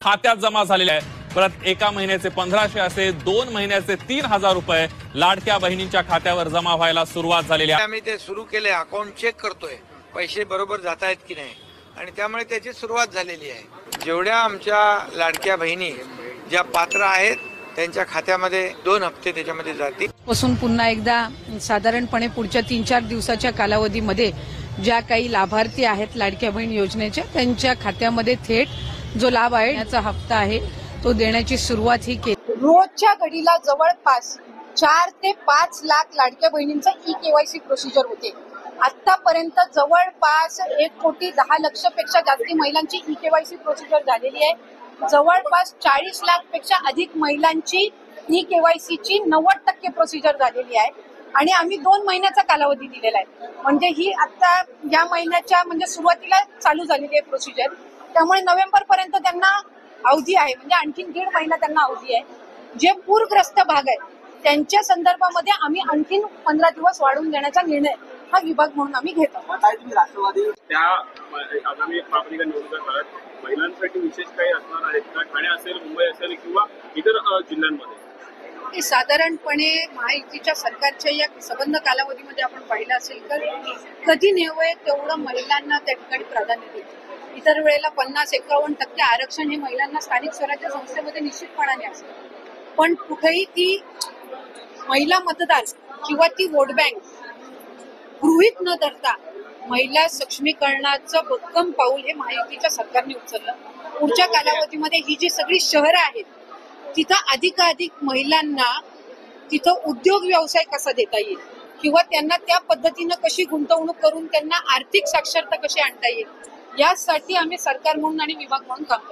खात्यात जमा झालेले आहे। परत एका महिन्याचे 1500 असे 2 महिन्याचे 3000 रुपये लाडक्या बहिणींच्या खात्यावर जमा व्हायला सुरुवात झालेली आहे। आम्ही ते सुरू केले, अकाउंट चेक करतोय पैसे बरोबर जात आहेत की नाही आणि त्यामुळे त्याची सुरुवात झालेली आहे। जेवढ्या आमच्या लाडक्या बहिणी ज्या पात्र आहेत त्यांच्या खात्यामध्ये 2 हप्ते त्याच्यामध्ये जातील। पासून पुन्हा एकदा साधारणपणे पुढच्या 3-4 दिवसाच्या कालावधीमध्ये ज्या काही लाभार्थी आहेत लाडक्या बहीण योजनेच्या त्यांच्या खात्यामध्ये थेट जो लाभ आहे याचा हप्ता आहे तो देण्याची सुरुवात ही केली। रोजच्या घडीला जवळपास 4 ते 5 लाख लाडक्या बहिणींचा ई-केवायसी प्रोसिजर होते। आतापर्यंत जवळपास 1,10,00,000 पेक्षा जास्त महिलांची ई-केवायसी प्रोसिजर झालेली आहे। जवळपास 40 लाख पेक्षा अधिक महिलांची ई-केवायसीची 90% प्रोसिजर झालेली आहे आणि आम्ही 2 महिन्याचा कालावधी दिलेला आहे। म्हणजे ही आता या महिन्याच्या म्हणजे सुरुवातीला चालू झालेली आहे प्रोसिजर, त्यामुळे नोव्हेंबर पर्यंत त्यांना अवधी आहे, म्हणजे आणखीन 1.5 महिना त्यांना अवधी आहे। जे पूरग्रस्त भाग आहेत त्यांच्या संदर्भामध्ये आम्ही आणखीन 15 दिवस वाढवून देण्याचा निर्णय हा विभाग म्हणून आम्ही घेत आहोत। राष्ट्रवादी त्या आगामी महापालिका निवडणुका काळात महिलांसाठी विशेष काही असणार आहेत का? ठाणे असेल, मुंबई असेल किंवा इतर जिल्ह्यांमध्ये? साधारणपणे महायुतीच्या सरकारच्या या संबंध कालावधीमध्ये आपण पाहिलं असेल तर कधी नेवय तेवढं महिलांना त्या ठिकाणी प्राधान्य देते। इतर वेळेला 50-51% आरक्षण हे महिलांना स्थानिक स्वराज्य संस्थेमध्ये निश्चितपणाने असतं, पण कुठेही ती महिला मतदार किंवा ती वोट बँक गृहीत न धरता महिला सक्षमीकरणाचं भक्कम पाऊल हे महायुतीच्या सरकारने उचललं। पुढच्या कालावधीमध्ये ही जी सगळी शहरं आहेत तिथं अधिकाधिक महिलांना तिथं उद्योग व्यवसाय कसा देता येईल किंवा त्यांना त्या पद्धतीनं कशी गुंतवणूक करून त्यांना आर्थिक साक्षरता कशी आणता येईल यासाठी आम्ही सरकार म्हणून आणि विभाग म्हणून काम करतो।